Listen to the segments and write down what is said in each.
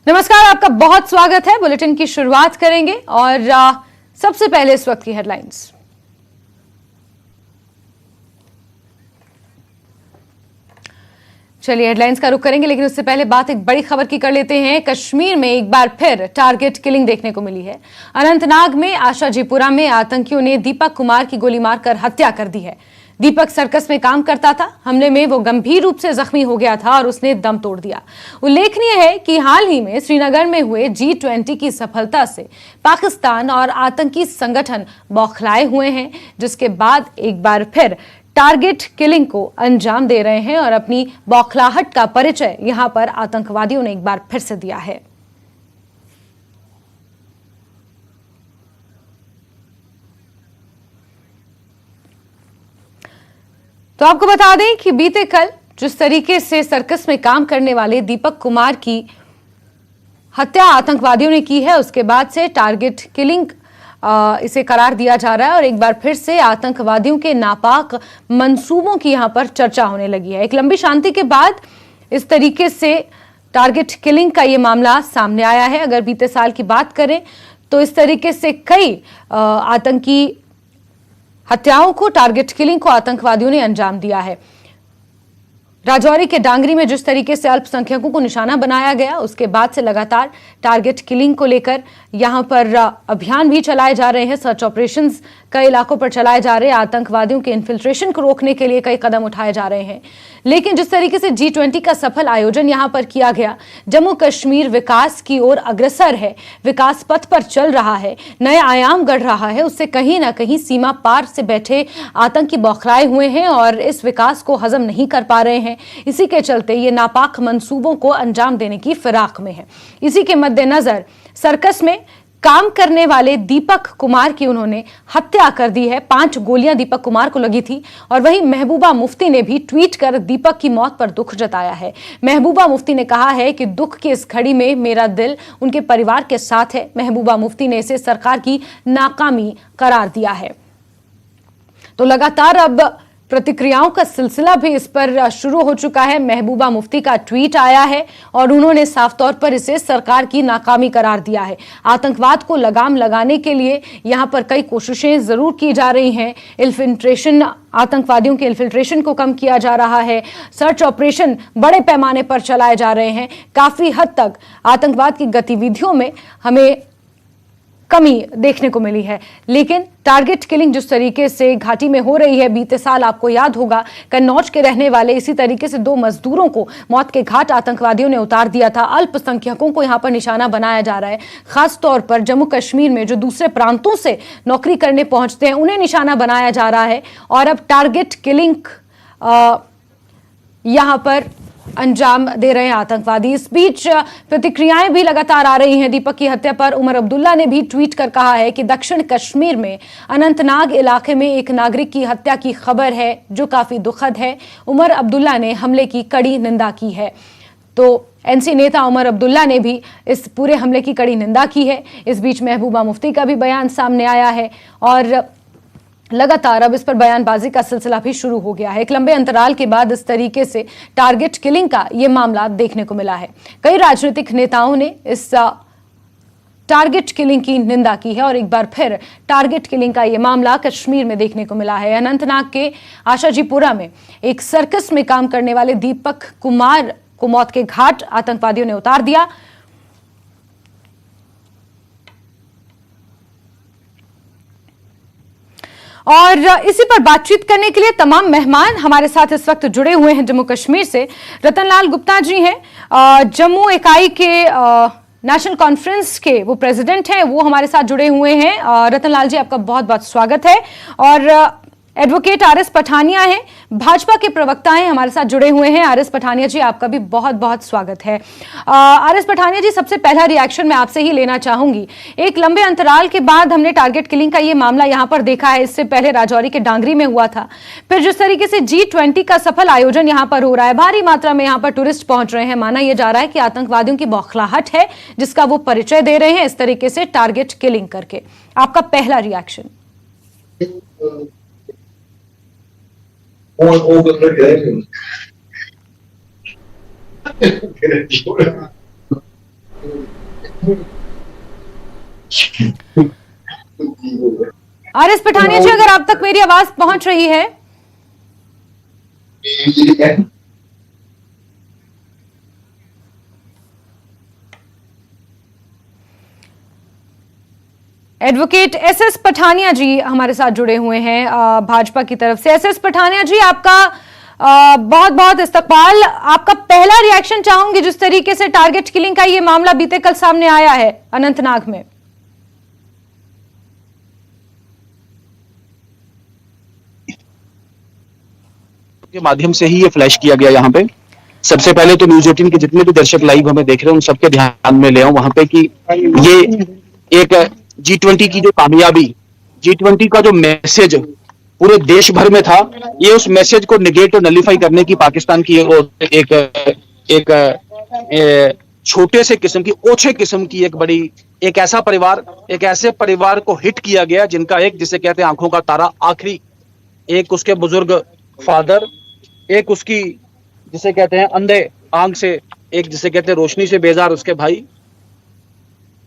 नमस्कार, आपका बहुत स्वागत है। बुलेटिन की शुरुआत करेंगे और सबसे पहले इस वक्त की हेडलाइंस। चलिए हेडलाइंस का रुख करेंगे, लेकिन उससे पहले बात एक बड़ी खबर की कर लेते हैं। कश्मीर में एक बार फिर टारगेट किलिंग देखने को मिली है। अनंतनाग में आशाजीपुरा में आतंकियों ने दीपक कुमार की गोली मारकर हत्या कर दी है। दीपक सर्कस में काम करता था। हमले में वो गंभीर रूप से जख्मी हो गया था और उसने दम तोड़ दिया। उल्लेखनीय है कि हाल ही में श्रीनगर में हुए G20 की सफलता से पाकिस्तान और आतंकी संगठन बौखलाए हुए हैं, जिसके बाद एक बार फिर टारगेट किलिंग को अंजाम दे रहे हैं और अपनी बौखलाहट का परिचय यहां पर आतंकवादियों ने एक बार फिर से दिया है। तो आपको बता दें कि बीते कल जिस तरीके से सर्कस में काम करने वाले दीपक कुमार की हत्या आतंकवादियों ने की है, उसके बाद से टारगेट किलिंग इसे करार दिया जा रहा है और एक बार फिर से आतंकवादियों के नापाक मंसूबों की यहां पर चर्चा होने लगी है। एक लंबी शांति के बाद इस तरीके से टारगेट किलिंग का ये मामला सामने आया है। अगर बीते साल की बात करें तो इस तरीके से कई आतंकी हत्याओं को, टारगेट किलिंग को आतंकवादियों ने अंजाम दिया है। राजौरी के डांगरी में जिस तरीके से अल्पसंख्यकों को निशाना बनाया गया, उसके बाद से लगातार टारगेट किलिंग को लेकर यहां पर अभियान भी चलाए जा रहे हैं। सर्च ऑपरेशंस कई इलाकों पर चलाए जा रहे हैं। आतंकवादियों के इन्फिल्ट्रेशन को रोकने के लिए कई कदम उठाए जा रहे हैं। लेकिन जिस तरीके से G20 का सफल आयोजन यहां पर किया गया, जम्मू कश्मीर विकास की ओर अग्रसर है, विकास पथ पर चल रहा है, नए आयाम गढ़ रहा है, उससे कहीं ना कहीं सीमा पार से बैठे आतंकी बौखलाए हुए हैं और इस विकास को हजम नहीं कर पा रहे हैं। इसी के चलते ये नापाक मंसूबों को अंजाम देने की फिराक में है। इसी के मद्देनजर सर्कस में काम करने वाले दीपक कुमार की उन्होंने हत्या कर दी है। 5 गोलियां दीपक कुमार को लगी थी और वहीं महबूबा मुफ्ती ने भी ट्वीट कर दीपक की मौत पर दुख जताया है। महबूबा मुफ्ती ने कहा है कि दुख की इस घड़ी में मेरा दिल उनके परिवार के साथ है। महबूबा मुफ्ती ने इसे सरकार की नाकामी करार दिया है। तो लगातार अब प्रतिक्रियाओं का सिलसिला भी इस पर शुरू हो चुका है। महबूबा मुफ्ती का ट्वीट आया है और उन्होंने साफ तौर पर इसे सरकार की नाकामी करार दिया है। आतंकवाद को लगाम लगाने के लिए यहां पर कई कोशिशें जरूर की जा रही हैं। इन्फिल्ट्रेशन, आतंकवादियों के इन्फिल्ट्रेशन को कम किया जा रहा है। सर्च ऑपरेशन बड़े पैमाने पर चलाए जा रहे हैं। काफी हद तक आतंकवाद की गतिविधियों में हमें कमी देखने को मिली है। लेकिन टारगेट किलिंग जिस तरीके से घाटी में हो रही है, बीते साल आपको याद होगा कन्नौज के रहने वाले इसी तरीके से 2 मजदूरों को मौत के घाट आतंकवादियों ने उतार दिया था। अल्पसंख्यकों को यहां पर निशाना बनाया जा रहा है। खास तौर पर जम्मू कश्मीर में जो दूसरे प्रांतों से नौकरी करने पहुंचते हैं, उन्हें निशाना बनाया जा रहा है और अब टारगेट किलिंग यहां पर अंजाम दे रहे हैं आतंकवादी। इस बीच प्रतिक्रियाएं भी लगातार आ रही हैं। दीपक की हत्या पर उमर अब्दुल्ला ने भी ट्वीट कर कहा है कि दक्षिण कश्मीर में अनंतनाग इलाके में एक नागरिक की हत्या की खबर है जो काफी दुखद है। उमर अब्दुल्ला ने हमले की कड़ी निंदा की है। तो एनसी नेता उमर अब्दुल्ला ने भी इस पूरे हमले की कड़ी निंदा की है। इस बीच महबूबा मुफ्ती का भी बयान सामने आया है और लगातार अब इस पर बयानबाजी का सिलसिला भी शुरू हो गया है। एक लंबे अंतराल के बाद इस तरीके से टारगेट किलिंग का यह मामला देखने को मिला है। कई राजनीतिक नेताओं ने इस टारगेट किलिंग की निंदा की है और एक बार फिर टारगेट किलिंग का यह मामला कश्मीर में देखने को मिला है। अनंतनाग के आशाजीपुरा में एक सर्कस में काम करने वाले दीपक कुमार को मौत के घाट आतंकवादियों ने उतार दिया। और इसी पर बातचीत करने के लिए तमाम मेहमान हमारे साथ इस वक्त जुड़े हुए हैं। जम्मू कश्मीर से रतनलाल गुप्ता जी हैं, जम्मू इकाई के नेशनल कॉन्फ्रेंस के वो प्रेसिडेंट हैं, वो हमारे साथ जुड़े हुए हैं। रतनलाल जी, आपका बहुत बहुत स्वागत है। और एडवोकेट आर एस पठानिया हैं, भाजपा के प्रवक्ता हैं, हमारे साथ जुड़े हुए हैं। आर एस पठानिया जी, आपका भी बहुत बहुत स्वागत है। आर एस पठानिया जी, सबसे पहला रिएक्शन मैं आपसे ही लेना चाहूंगी। एक लंबे अंतराल के बाद हमने टारगेट किलिंग का ये मामला यहां पर देखा है। इससे पहले राजौरी के डांगरी में हुआ था। फिर जिस तरीके से G20 का सफल आयोजन यहां पर हो रहा है, भारी मात्रा में यहां पर टूरिस्ट पहुंच रहे हैं, माना यह जा रहा है कि आतंकवादियों की बौखलाहट है जिसका वो परिचय दे रहे हैं इस तरीके से टारगेट किलिंग करके। आपका पहला रिएक्शन? आर.एस. पठानिया जी, अगर आप तक मेरी आवाज पहुंच रही है? Advocate SS. पठानिया जी हमारे साथ जुड़े हुए हैं भाजपा की तरफ से। एस.एस. पठानिया जी, आपका बहुत बहुत इस्तकबाल। आपका पहला रिएक्शन चाहूंगी जिस तरीके से टारगेट किलिंग का ये मामला बीते कल सामने आया है अनंतनाग में। के माध्यम से ही ये फ्लैश किया गया यहाँ पे। सबसे पहले तो न्यूज 18 के जितने भी दर्शक लाइव हमें देख रहे हैं उन सबके ध्यान में ले आऊं वहां पे कि ये एक G20 की जो कामयाबी, G20 का जो मैसेज पूरे देश भर में था, ये उस मैसेज को निगेट और नलीफाई करने की पाकिस्तान की एक छोटे से किस्म की, ओछे किस्म की एक ऐसे परिवार को हिट किया गया जिनका एक, जिसे कहते हैं आंखों का तारा, आखिरी एक उसके बुजुर्ग फादर, एक उसकी जिसे कहते हैं अंधे आंख से, एक जिसे कहते हैं रोशनी से बेजार उसके भाई,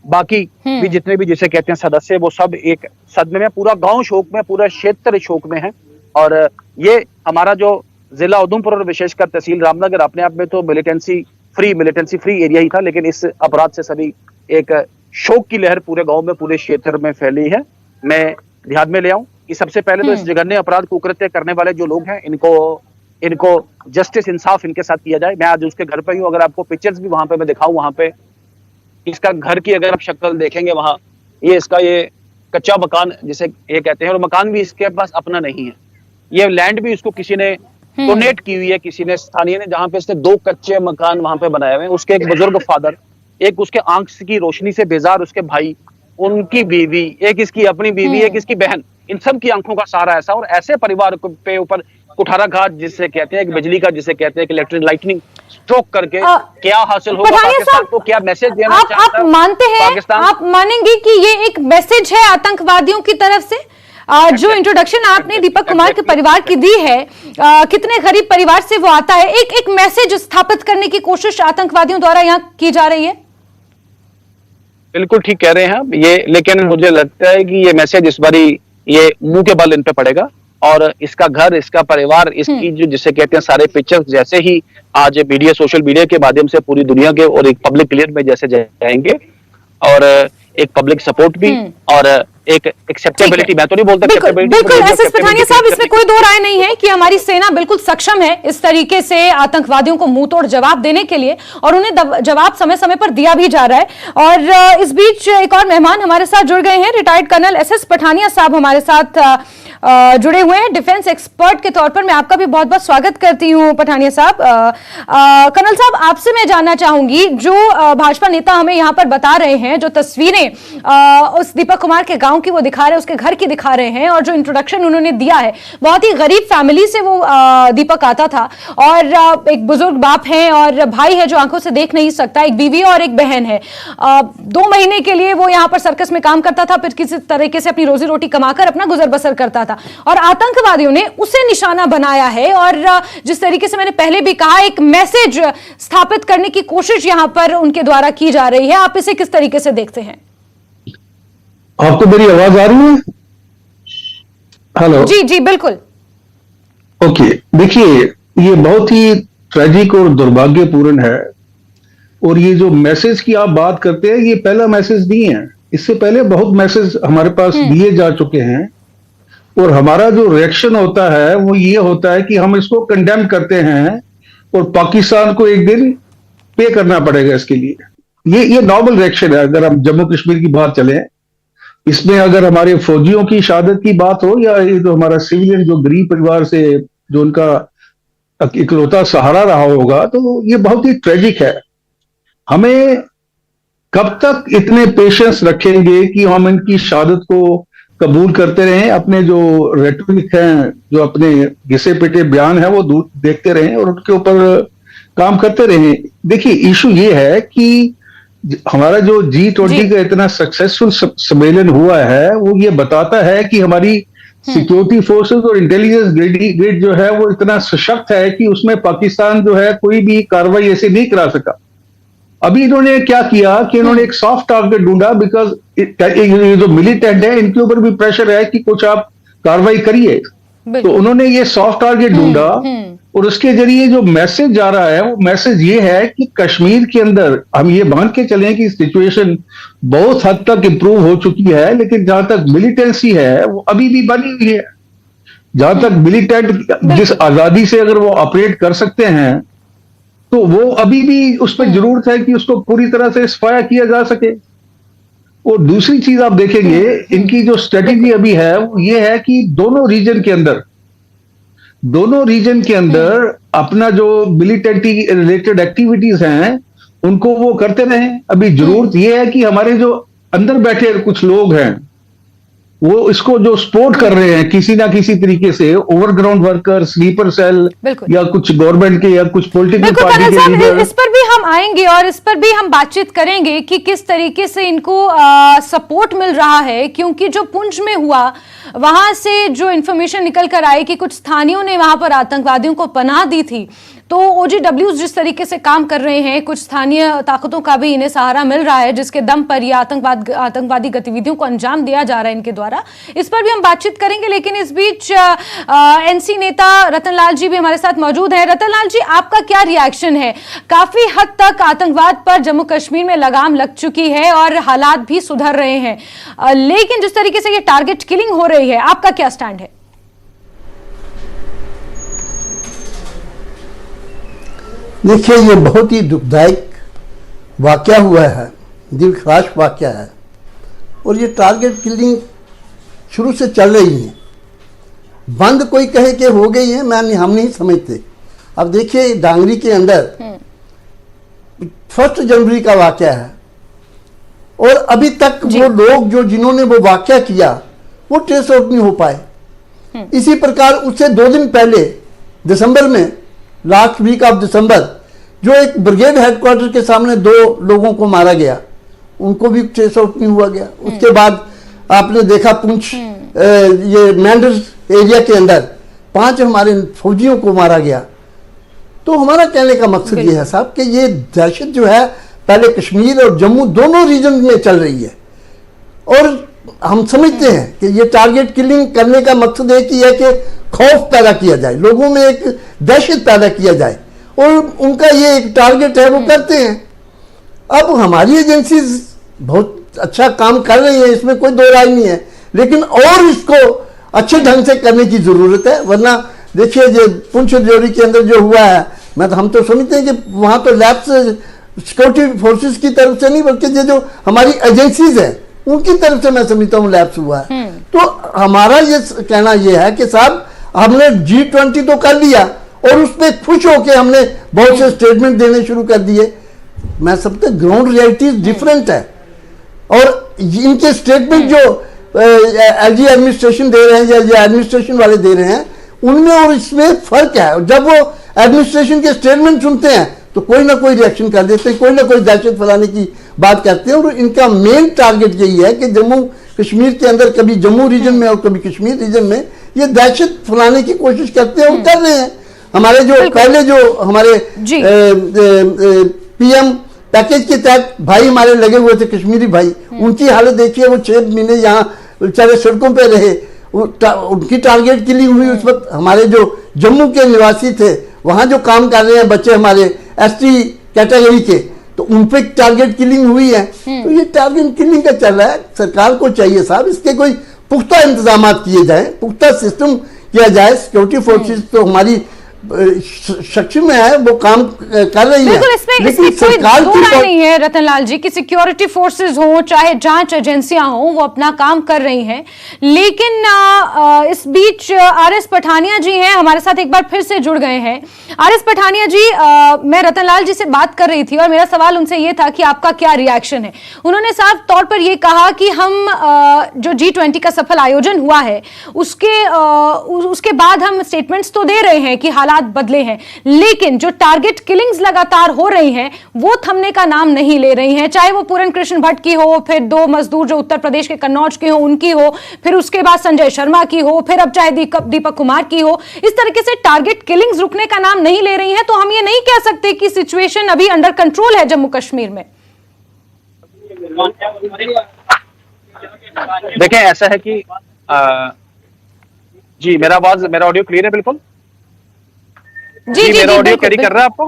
बाकी भी जितने भी जिसे कहते हैं सदस्य, वो सब एक सदमे में, पूरा गांव शोक में, पूरा क्षेत्र शोक में है। और ये हमारा जो जिला उधमपुर और विशेषकर तहसील रामनगर अपने आप में तो मिलिटेंसी फ्री एरिया ही था, लेकिन इस अपराध से सभी एक शोक की लहर पूरे गांव में, पूरे क्षेत्र में फैली है। मैं ध्यान में ले आऊं कि सबसे पहले तो इस जघन्य अपराध कुकृत्य करने वाले जो लोग हैं, इनको जस्टिस, इंसाफ इनके साथ किया जाए। मैं आज उसके घर पे हूँ, अगर आपको पिक्चर्स भी वहां पे मैं दिखाऊं, वहां पे इसका घर की अगर आप शक्ल देखेंगे, वहां ये कच्चा मकान जिसे ये कहते हैं, और मकान भी इसके पास अपना नहीं है, ये लैंड भी इसको किसी ने डोनेट की हुई है, किसी ने, स्थानीय ने, जहां पे इसने 2 कच्चे मकान वहां पे बनाए हुए हैं। उसके एक बुजुर्ग फादर, एक उसके आंख की रोशनी से बेजार उसके भाई, उनकी बीवी, एक इसकी अपनी बीवी, एक इसकी बहन, इन सब की आंखों का सहारा ऐसा, और ऐसे परिवार पे ऊपर कुठाराघात जिसे कहते हैं, एक बिजली का जिसे कहते हैं, इलेक्ट्रिक लाइटनिंग स्ट्रोक करके क्या हासिल होगा पाकिस्तान को, क्या मैसेज देना चाहता है? आप मानते हैं, आप मानेंगे कि ये एक मैसेज है आतंकवादियों की तरफ से? जो इंट्रोडक्शन आपने दीपक कुमार के परिवार की दी है, कितने गरीब परिवार से वो आता है, एक मैसेज स्थापित करने की कोशिश आतंकवादियों द्वारा यहाँ की जा रही है? बिल्कुल ठीक कह रहे हैं ये, लेकिन मुझे लगता है कि ये मैसेज इस बारी ये मुंह के बल इन पे पड़ेगा, और इसका घर, इसका परिवार, इसकी जो जिसे कहते हैं सारे पिक्चर्स जैसे ही आज मीडिया, सोशल मीडिया के माध्यम से पूरी दुनिया के और एक पब्लिक क्लियर में जैसे जाएंगे, और एक पब्लिक सपोर्ट भी और एक एक्सेप्टेबिलिटी, मैं तो नहीं बोलता बिल्कुल एस.एस. पठानिया साहब, इसमें कोई दो राय नहीं है कि हमारी सेना बिल्कुल सक्षम है इस तरीके से आतंकवादियों को मुंह तोड़ जवाब देने के लिए, और उन्हें जवाब समय समय पर दिया भी जा रहा है। और इस बीच एक और मेहमान हमारे साथ जुड़ गए हैं, रिटायर्ड कर्नल एस.एस. पठानिया साहब हमारे साथ जुड़े हुए हैं डिफेंस एक्सपर्ट के तौर पर। मैं आपका भी बहुत बहुत स्वागत करती हूं पठानिया साहब। कर्नल साहब, आपसे मैं जानना चाहूंगी, जो भाजपा नेता हमें यहां पर बता रहे हैं, जो तस्वीरें उस दीपक कुमार के गांव की वो दिखा रहे हैं, उसके घर की दिखा रहे हैं, और जो इंट्रोडक्शन उन्होंने दिया है, बहुत ही गरीब फैमिली से वो दीपक आता था, और एक बुजुर्ग बाप है और भाई है जो आंखों से देख नहीं सकता, एक बीवी और एक बहन है। 2 महीने के लिए वो यहाँ पर सर्कस में काम करता था, फिर किसी तरीके से अपनी रोजी रोटी कमाकर अपना गुजर बसर करता था, और आतंकवादियों ने उसे निशाना बनाया है। और जिस तरीके से मैंने पहले भी कहा, एक मैसेज स्थापित करने की कोशिश यहां पर उनके द्वारा की जा रही है। आप इसे किस तरीके से देखते हैं? आपको मेरी आवाज आ रही है? हेलो जी जी बिल्कुल। ओके, देखिए, ये बहुत ही ट्रेजिक और दुर्भाग्यपूर्ण है, और ये जो मैसेज की आप बात करते हैं, ये पहला मैसेज नहीं है, इससे पहले बहुत मैसेज हमारे पास दिए जा चुके हैं, और हमारा जो रिएक्शन होता है वो ये होता है कि हम इसको कंडेम करते हैं, और पाकिस्तान को एक दिन पे करना पड़ेगा इसके लिए। ये नॉर्मल रिएक्शन है। अगर हम जम्मू कश्मीर की बात चलें, इसमें अगर हमारे फौजियों की शहादत की बात हो, या ये जो हमारा सिविलियन जो गरीब परिवार से जो उनका इकलौता सहारा रहा होगा, तो ये बहुत ही ट्रेजिक है। हमें कब तक इतने पेशेंस रखेंगे कि हम इनकी शहादत को कबूल करते रहें, अपने जो रेटोरिक हैं, जो अपने घिसे पिटे बयान है, वो देखते रहें और उनके ऊपर काम करते रहें? देखिए, इशू ये है कि हमारा जो G20 का इतना सक्सेसफुल सम्मेलन हुआ है, वो ये बताता है कि हमारी सिक्योरिटी फोर्सेस और इंटेलिजेंस ग्रिड जो है वो इतना सशक्त है कि उसमें पाकिस्तान जो है कोई भी कार्रवाई ऐसे नहीं करा सका। अभी इन्होंने क्या किया कि इन्होंने एक सॉफ्ट टारगेट ढूंढा, बिकॉज ये जो मिलिटेंट है इनके ऊपर भी प्रेशर है कि कुछ आप कार्रवाई करिए, तो उन्होंने ये सॉफ्ट टारगेट ढूंढा और उसके जरिए जो मैसेज जा रहा है वो मैसेज ये है कि कश्मीर के अंदर हम ये मान के चलें कि सिचुएशन बहुत हद तक इंप्रूव हो चुकी है, लेकिन जहां तक मिलिटेंसी है वो अभी भी बनी हुई है। जहां तक मिलिटेंट जिस आजादी से अगर वो ऑपरेट कर सकते हैं तो वो अभी भी उस पर जरूरत है कि उसको पूरी तरह से सफाया किया जा सके। और दूसरी चीज आप देखेंगे इनकी जो स्ट्रेटेजी अभी है वो ये है कि दोनों रीजन के अंदर अपना जो मिलिटेंटी रिलेटेड एक्टिविटीज हैं उनको वो करते रहें। अभी जरूरत ये है कि हमारे जो अंदर बैठे कुछ लोग हैं वो इसको जो सपोर्ट कर रहे हैं किसी ना किसी तरीके से, ओवरग्राउंड वर्कर, स्लीपर सेल या कुछ गवर्नमेंट के या कुछ पॉलिटिकल पार्टी के लीडर, इस पर भी हम आएंगे और इस पर भी हम बातचीत करेंगे कि किस तरीके से इनको सपोर्ट मिल रहा है, क्योंकि जो पुंछ में हुआ वहां से जो इंफॉर्मेशन निकल कर आई कि कुछ स्थानियों ने वहां पर आतंकवादियों को पनाह दी थी, तो OGWs जिस तरीके से काम कर रहे हैं, कुछ स्थानीय ताकतों का भी इन्हें सहारा मिल रहा है जिसके दम पर यह आतंकवादी गतिविधियों को अंजाम दिया जा रहा है इनके द्वारा। इस पर भी हम बातचीत करेंगे, लेकिन इस बीच NC नेता रतनलाल जी भी हमारे साथ मौजूद हैं। रतनलाल जी, आपका क्या रिएक्शन है? काफी हद तक आतंकवाद पर जम्मू कश्मीर में लगाम लग चुकी है और हालात भी सुधर रहे हैं, लेकिन जिस तरीके से ये टारगेट किलिंग हो रही है, आपका क्या स्टैंड है? देखिए, ये बहुत ही दुखदायक वाकया हुआ है, दिलखराश वाकया है, और ये टारगेट किलिंग शुरू से चल रही है। बंद कोई कहे कि हो गई है, हम नहीं समझते। अब देखिए, डांगरी के अंदर 1 जनवरी का वाकया है और अभी तक वो लोग जो जिन्होंने वो वाकया किया वो ट्रेस आउट नहीं हो पाए। इसी प्रकार उससे 2 दिन पहले दिसंबर में, लास्ट वीक ऑफ दिसंबर, जो एक ब्रिगेड हेडक्वार्टर के सामने 2 लोगों को मारा गया, उनको भी ट्रेस आउट नहीं हुआ गया। उसके बाद आपने देखा पुंछ ये मैंडर्स एरिया के अंदर 5 हमारे फौजियों को मारा गया। तो हमारा कहने का मकसद ये है साहब कि ये दहशत जो है पहले कश्मीर और जम्मू दोनों रीजन में चल रही है, और हम समझते हैं कि ये टारगेट किलिंग करने का मकसद एक ही है कि खौफ पैदा किया जाए, लोगों में एक दहशत पैदा किया जाए, और उनका ये एक टारगेट है, वो करते हैं। अब हमारी एजेंसीज बहुत अच्छा काम कर रही है, इसमें कोई दो राय नहीं है, लेकिन और इसको अच्छे ढंग से करने की जरूरत है। वरना देखिए, जो पुंछ राजौरी के अंदर जो हुआ है, हम तो समझते हैं कि वहां तो लैप्स सिक्योरिटी फोर्सेस की तरफ से नहीं, बल्कि जो हमारी एजेंसीज है उनकी तरफ से मैं समझता हूँ लैप्स हुआ है। तो हमारा ये कहना यह है कि साहब, हमने G20 तो कर लिया और उस पर खुश होकर हमने बहुत से स्टेटमेंट देने शुरू कर दिए। मैं समझता हूँ ग्राउंड रियलिटीज डिफरेंट है, और इनके स्टेटमेंट जो LG एडमिनिस्ट्रेशन दे रहे हैं या एडमिनिस्ट्रेशन वाले दे रहे हैं, उनमें और इसमें फर्क है। जब वो एडमिनिस्ट्रेशन के स्टेटमेंट सुनते हैं तो कोई ना कोई रिएक्शन कर देते हैं, कोई ना कोई दहशत फैलाने की बात करते हैं, और इनका मेन टारगेट यही है कि जम्मू कश्मीर के अंदर, कभी जम्मू रीजन में और कभी कश्मीर रीजन में, ये दहशत फैलाने की कोशिश करते हैं और कर रहे हैं। हमारे जो पहले जो हमारे PM पैकेज के तहत भाई हमारे लगे हुए थे, कश्मीरी भाई, उनकी हालत देखिए, वो 6 महीने यहाँ बेचारे सड़कों पे रहे, उनकी टारगेट किलिंग हुई। उस वक्त हमारे जो जम्मू के निवासी थे, वहां जो काम कर रहे हैं बच्चे हमारे ST कैटेगरी के, तो उन पे टारगेट किलिंग हुई है। तो ये टारगेट किलिंग का चल रहा है। सरकार को चाहिए साहब, इसके कोई पुख्ता इंतजाम किए जाए, पुख्ता सिस्टम किया जाए। सिक्योरिटी फोर्सेस तो हमारी सक्षम में है, वो काम कर रही है। बिल्कुल, इसमें कोई दो राय नहीं है रतनलाल जी कि सिक्योरिटी फोर्सेस हो चाहे जांच एजेंसियां हो, वो अपना काम कर रही हैं। लेकिन इस बीच RS पठानिया जी हैं हमारे साथ, एक बार फिर से जुड़ गए हैं। RS पठानिया जी, मैं रतनलाल जी से बात कर रही थी और मेरा सवाल उनसे ये था कि आपका क्या रिएक्शन है। उन्होंने साफ तौर पर यह कहा कि हम जो G20 का सफल आयोजन हुआ है उसके बाद हम स्टेटमेंट्स तो दे रहे हैं कि हालात हालात बदले हैं, लेकिन जो टारगेट किलिंग्स लगातार हो रही हैं वो थमने का नाम नहीं ले रही हैं। चाहे वो पूरन कृष्ण भट्ट की हो, फिर 2 मजदूर जो उत्तर प्रदेश के कन्नौज के हो उनकी हो, फिर उसके बाद संजय शर्मा की हो, फिर अब चाहे दीपक कुमार की हो, इस तरीके से टारगेट किलिंग्स रुकने का नाम नहीं ले रही हैं। तो हम ये नहीं कह सकते कि सिचुएशन अभी अंडर कंट्रोल है जम्मू कश्मीर में। देखें, ऐसा है कि जी मेरा ऑडियो क्लियर है? बिल्कुल जी मेरा ऑडियो कैरी कर रहा है आपको?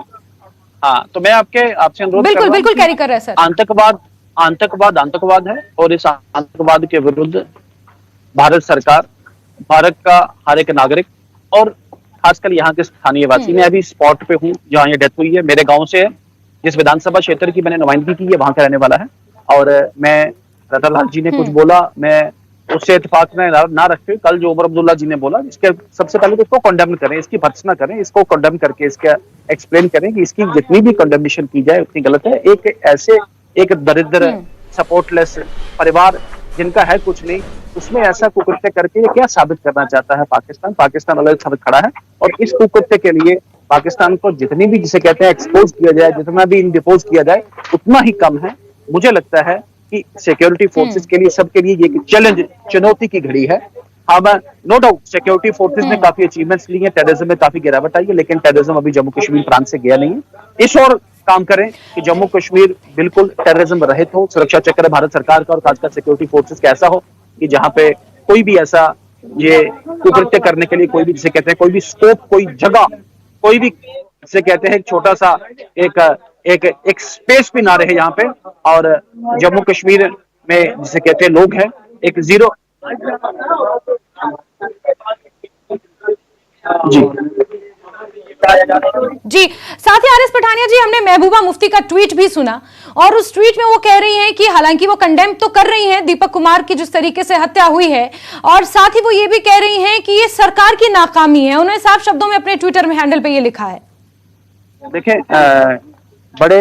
हाँ, तो मैं आपसे अनुरोध कर रहा हूं, बिल्कुल कैरी कर रहा है सर। आतंकवाद है और इस आतंकवाद के विरुद्ध भारत सरकार, भारत का हर एक नागरिक और खासकर यहाँ के स्थानीय वासी, मैं अभी स्पॉट पे हूँ जहाँ ये डेथ हुई है, मेरे गांव से है, जिस विधानसभा क्षेत्र की मैंने नुमाइंदगी की है वहां का रहने वाला है। और मैं रतनलाल जी ने कुछ बोला, मैं उससे इत्तेफाक में ना रखते हुए कल जो उमर अब्दुल्ला जी ने बोला, इसके सबसे पहले तो इसको कंडेम करें, इसकी भर्त्सना करें, इसको कंडेम करके इसका एक्सप्लेन करें कि इसकी जितनी भी कंडेमनेशन की जाए उतनी गलत है। एक दरिद्र सपोर्टलेस परिवार जिनका है कुछ नहीं, उसमें ऐसा कुकृत्य करके ये क्या साबित करना चाहता है पाकिस्तान अलग साबित खड़ा है। और इस कुकृत्य के लिए पाकिस्तान को जितनी भी जिसे कहते हैं एक्सपोज किया जाए, जितना भी इंडिपोज किया जाए उतना ही कम है। मुझे लगता है कि सिक्योरिटी फोर्सेस के लिए, सबके लिए ये चैलेंज, चुनौती की घड़ी है। हाँ, नो डाउट सिक्योरिटी फोर्सेस ने काफी अचीवमेंट्स ली हैं, टेररिज्म में काफी गिरावट आई है, लेकिन टेररिज्म अभी जम्मू कश्मीर प्रांत से गया नहीं है। इस और काम करें कि जम्मू कश्मीर बिल्कुल टेररिज्म रहित हो। सुरक्षा चक्र भारत सरकार का और खासकर सिक्योरिटी फोर्सेस का ऐसा हो कि जहां पे कोई भी ऐसा ये कुकृत्य करने के लिए कोई भी जिसे कहते हैं कोई भी स्कोप, कोई जगह, कोई भी जिसे कहते हैं छोटा सा एक स्पेस भी ना रहे यहाँ पे। और जम्मू कश्मीर में जिसे कहते हैं लोग हैं एक जीरो जी। साथ ही आरएस पठानिया जी, हमने महबूबा मुफ्ती का ट्वीट भी सुना और उस ट्वीट में वो कह रही हैं कि हालांकि वो कंडेम तो कर रही हैं दीपक कुमार की जिस तरीके से हत्या हुई है, और साथ ही वो ये भी कह रही हैं कि ये सरकार की नाकामी है। उन्होंने साफ शब्दों में अपने ट्विटर में हैंडल पे ये लिखा है। देखिए, बड़े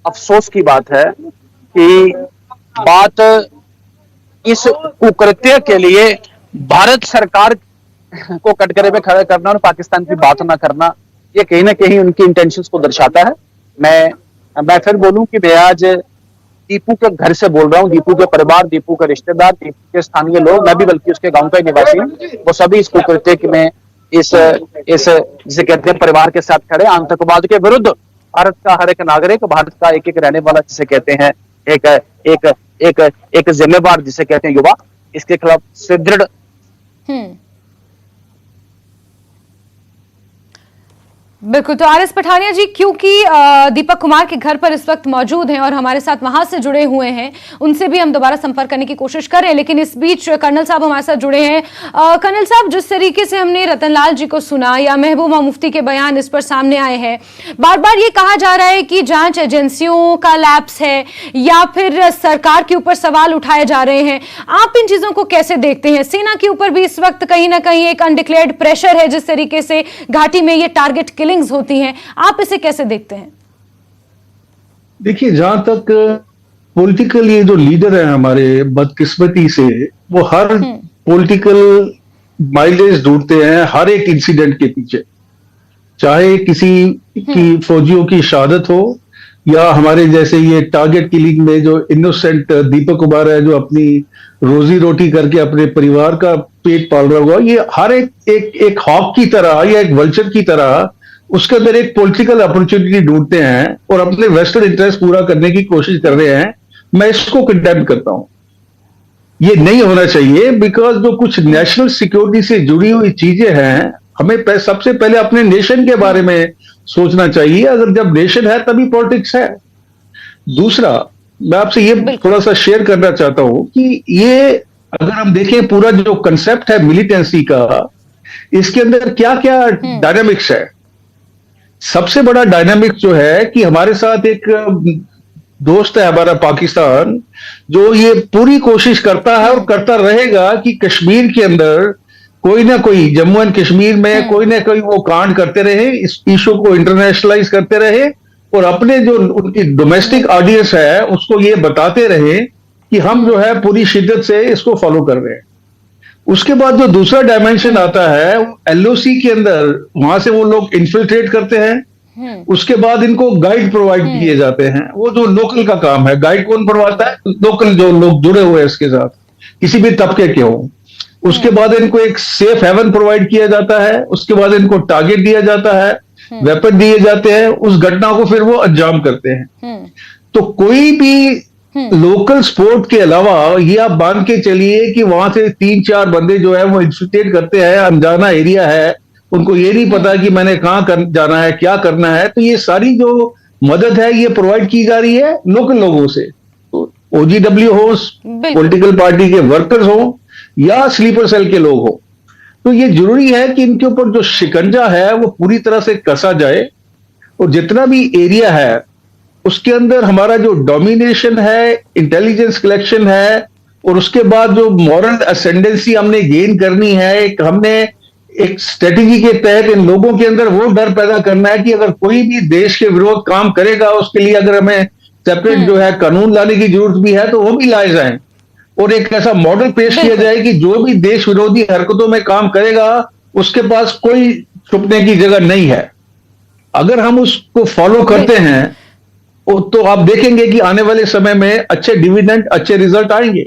अफसोस की बात है कि बात इस कुकृत्य के लिए भारत सरकार को कटघरे पे खड़ा करना और पाकिस्तान की बात ना करना, ये कहीं ना कहीं उनकी इंटेंशंस को दर्शाता है। मैं फिर बोलूं कि मैं आज दीपू के घर से बोल रहा हूं, दीपू के परिवार, दीपू के रिश्तेदार, दीपू के स्थानीय लोग, मैं भी बल्कि उसके गांव का ही निवासी हूं, वो सभी इस कुकृत्य में इस जिसे कहते हैं परिवार के साथ खड़े। आतंकवाद के विरुद्ध भारत का हर एक नागरिक, भारत का एक रहने वाला जिसे कहते हैं एक जिम्मेवार जिसे कहते हैं युवा, इसके खिलाफ सुदृढ़ बिल्कुल। तो आरएस पठानिया जी, क्योंकि दीपक कुमार के घर पर इस वक्त मौजूद हैं और हमारे साथ वहां से जुड़े हुए हैं, उनसे भी हम दोबारा संपर्क करने की कोशिश कर रहे हैं, लेकिन इस बीच कर्नल साहब हमारे साथ जुड़े हैं। कर्नल साहब, जिस तरीके से हमने रतनलाल जी को सुना या महबूबा मुफ्ती के बयान इस पर सामने आए हैं, बार बार ये कहा जा रहा है कि जांच एजेंसियों का लैप्स है या फिर सरकार के ऊपर सवाल उठाए जा रहे हैं। आप इन चीजों को कैसे देखते हैं? सेना के ऊपर भी इस वक्त कहीं ना कहीं एक अनडिक्लेयर्ड प्रेशर है, जिस तरीके से घाटी में ये टारगेट होती हैं, आप इसे कैसे देखते हैं? देखिए, जहां तक पॉलिटिकल ये जो लीडर है हमारे, बदकिस्मती से वो हर पॉलिटिकल माइलेज ढूंढते हैं हर एक इंसिडेंट के पीछे, चाहे किसी की फौजियों की शहादत हो या हमारे जैसे ये टारगेट किलिंग में जो इनोसेंट दीपक कुमार है जो अपनी रोजी रोटी करके अपने परिवार का पेट पाल रहा हुआ, ये हर एक हॉक की तरह या एक वल्चर की तरह उसके अंदर एक पॉलिटिकल अपॉर्चुनिटी ढूंढते हैं और अपने वेस्टर्न इंटरेस्ट पूरा करने की कोशिश कर रहे हैं। मैं इसको कंडेम करता हूं, ये नहीं होना चाहिए, बिकॉज जो कुछ नेशनल सिक्योरिटी से जुड़ी हुई चीजें हैं, हमें सबसे पहले अपने नेशन के बारे में सोचना चाहिए। अगर जब नेशन है तभी पॉलिटिक्स है। दूसरा, मैं आपसे ये थोड़ा सा शेयर करना चाहता हूं कि ये अगर हम देखें पूरा जो कंसेप्ट है मिलिटेंसी का, इसके अंदर क्या क्या डायनामिक्स है। सबसे बड़ा डायनामिक जो है कि हमारे साथ एक दोस्त है हमारा पाकिस्तान, जो ये पूरी कोशिश करता है और करता रहेगा कि कश्मीर के अंदर कोई ना कोई, जम्मू एंड कश्मीर में कोई ना कोई वो कांड करते रहे, इस इशू को इंटरनेशनलाइज करते रहे और अपने जो उनकी डोमेस्टिक ऑडियंस है उसको ये बताते रहे कि हम जो है पूरी शिद्दत से इसको फॉलो कर रहे हैं। उसके बाद जो दूसरा डायमेंशन आता है एलओसी के अंदर, वहां से वो लोग इन्फिल्ट्रेट करते हैं। उसके बाद इनको गाइड प्रोवाइड किए जाते हैं। वो जो लोकल का काम है, गाइड कौन प्रोवाइड है? लोकल जो लोग जुड़े हुए हैं इसके साथ, किसी भी तबके के हो। उसके बाद इनको एक सेफ हेवन प्रोवाइड किया जाता है। उसके बाद इनको टारगेट दिया जाता है, वेपन दिए जाते हैं, उस घटना को फिर वो अंजाम करते हैं। तो कोई भी लोकल स्पोर्ट के अलावा ये आप बांध के चलिए कि वहां से 3-4 बंदे जो है वो इन्फिल्ट्रेट करते हैं, अनजाना एरिया है, उनको ये नहीं पता कि मैंने कहां जाना है, क्या करना है। तो ये सारी जो मदद है ये प्रोवाइड की जा रही है लोकल लोगों से, ओजीडब्ल्यू हो, पॉलिटिकल पार्टी के वर्कर्स हो या स्लीपर सेल के लोग हो। तो ये जरूरी है कि इनके ऊपर जो शिकंजा है वो पूरी तरह से कसा जाए, और जितना भी एरिया है उसके अंदर हमारा जो डोमिनेशन है, इंटेलिजेंस कलेक्शन है, और उसके बाद जो मॉरल असेंडेंसी हमने गेन करनी है, हमने एक स्ट्रेटेजी के तहत इन लोगों के अंदर वो डर पैदा करना है कि अगर कोई भी देश के विरोध काम करेगा, उसके लिए अगर हमें सेपरेट जो है कानून लाने की जरूरत भी है तो वो भी लाए जाएं, और एक ऐसा मॉडल पेश किया जाए कि जो भी देश विरोधी हरकतों में काम करेगा उसके पास कोई छुपने की जगह नहीं है। अगर हम उसको फॉलो करते हैं तो आप देखेंगे कि आने वाले समय में अच्छे डिविडेंड, अच्छे रिजल्ट आएंगे।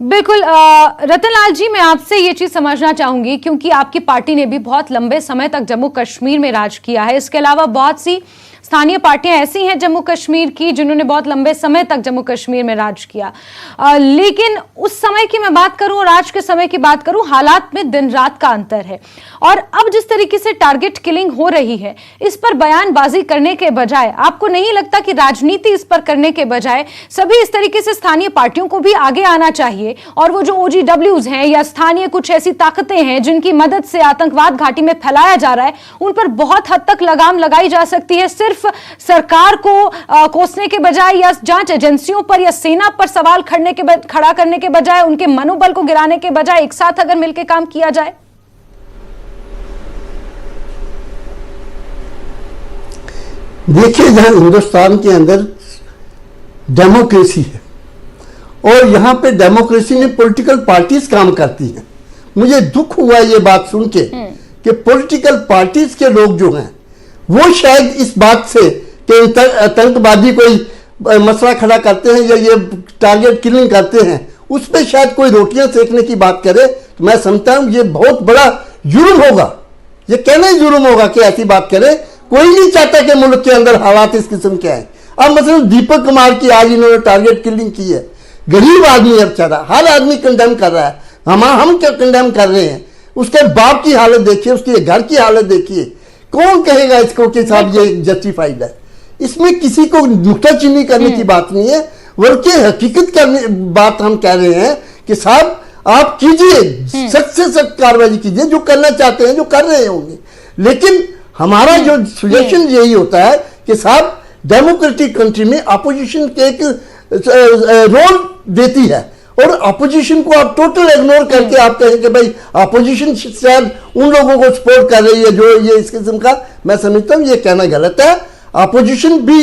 बिल्कुल। रतनलाल जी, मैं आपसे ये चीज समझना चाहूंगी, क्योंकि आपकी पार्टी ने भी बहुत लंबे समय तक जम्मू कश्मीर में राज किया है। इसके अलावा बहुत सी स्थानीय पार्टियां ऐसी हैं जम्मू कश्मीर की जिन्होंने बहुत लंबे समय तक जम्मू कश्मीर में राज किया, लेकिन उस समय की मैं बात करूं और आज के समय की बात करूं, हालात में दिन रात का अंतर है। और अब जिस तरीके से टारगेट किलिंग हो रही है, इस पर बयानबाजी करने के बजाय, आपको नहीं लगता कि राजनीति इस पर करने के बजाय सभी इस तरीके से स्थानीय पार्टियों को भी आगे आना चाहिए, और वो जो ओजीडब्ल्यूज हैं या स्थानीय कुछ ऐसी ताकतें हैं जिनकी मदद से आतंकवाद घाटी में फैलाया जा रहा है, उन पर बहुत हद तक लगाम लगाई जा सकती है, सिर्फ सरकार को कोसने के बजाय या जांच एजेंसियों पर या सेना पर सवाल खड़ा करने के बजाय, उनके मनोबल को गिराने के बजाय एक साथ अगर मिलकर काम किया जाए? देखिए, जहां हिंदुस्तान के अंदर डेमोक्रेसी है और यहां पे डेमोक्रेसी में पॉलिटिकल पार्टीज काम करती हैं, मुझे दुख हुआ ये बात सुन के कि पॉलिटिकल पार्टीज के लोग जो हैं वो शायद इस बात से कि आतंकवादी कोई मसला खड़ा करते हैं या ये टारगेट किलिंग करते हैं, उस पर शायद कोई रोटियां सेकने की बात करे, तो मैं समझता हूं ये बहुत बड़ा जुर्म होगा। ये कहना ही जुर्म होगा कि ऐसी बात करे। कोई नहीं चाहता कि मुल्क के अंदर हालात इस किस्म के आए। अब मतलब दीपक कुमार की आज इन्होंने टारगेट किलिंग की है, गरीब आदमी है बेचारा, हर आदमी कंडेम कर रहा है। हम क्या कंडेम कर रहे हैं? उसके बाप की हालत देखिए, उसके घर की हालत देखिए। कौन कहेगा इसको कि साहब ये जस्टिफाइड है? इसमें किसी को नुक्ताचीनी करने की बात नहीं है, बल्कि हकीकत करने बात हम कह रहे हैं कि साहब आप कीजिए, सख्त से सख्त कार्रवाई कीजिए, जो करना चाहते हैं, जो कर रहे होंगे। लेकिन हमारा जो सजेशन यही होता है कि साहब डेमोक्रेटिक कंट्री में अपोजिशन के एक रोल देती है, और अपोजिशन को आप टोटल इग्नोर करके आप कहें कि भाई अपोजिशन शायद उन लोगों को सपोर्ट कर रही है जो ये इस किस्म का, मैं समझता हूं ये कहना गलत है। अपोजिशन भी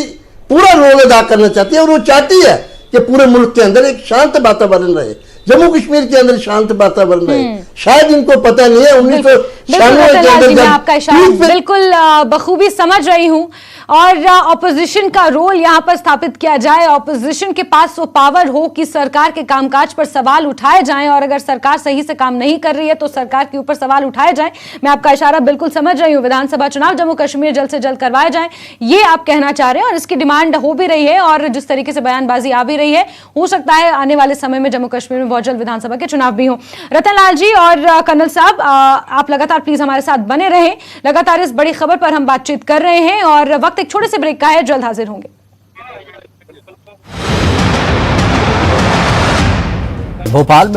पूरा रोल अदा करना चाहती है, और वो चाहती है कि पूरे मुल्क के अंदर एक शांत वातावरण रहे, जम्मू कश्मीर के अंदर शांत वातावरण रहे। शायद इनको पता नहीं है 1996 के अंदर आपका इशारा बिल्कुल बखूबी समझ रही हूं, और ऑपोजिशन का रोल यहां पर स्थापित किया जाए, ऑपोजिशन के पास वो पावर हो कि सरकार के कामकाज पर सवाल उठाए जाएं, और अगर सरकार सही से काम नहीं कर रही है तो सरकार के ऊपर सवाल उठाए जाएं। मैं आपका इशारा बिल्कुल समझ रही हूं। विधानसभा चुनाव जम्मू कश्मीर जल्द से जल्द करवाए जाएं, ये आप कहना चाह रहे हैं, और इसकी डिमांड हो भी रही है, और जिस तरीके से बयानबाजी आ भी रही है, हो सकता है आने वाले समय में जम्मू कश्मीर में बहुत जल्द विधानसभा के चुनाव भी हो। रतनलाल जी और कर्नल साहब, आप लगातार प्लीज हमारे साथ बने रहें। लगातार इस बड़ी खबर पर हम बातचीत कर रहे हैं, और वक्त एक छोटे से ब्रेक का है, जल्द हाजिर होंगे। भोपाल में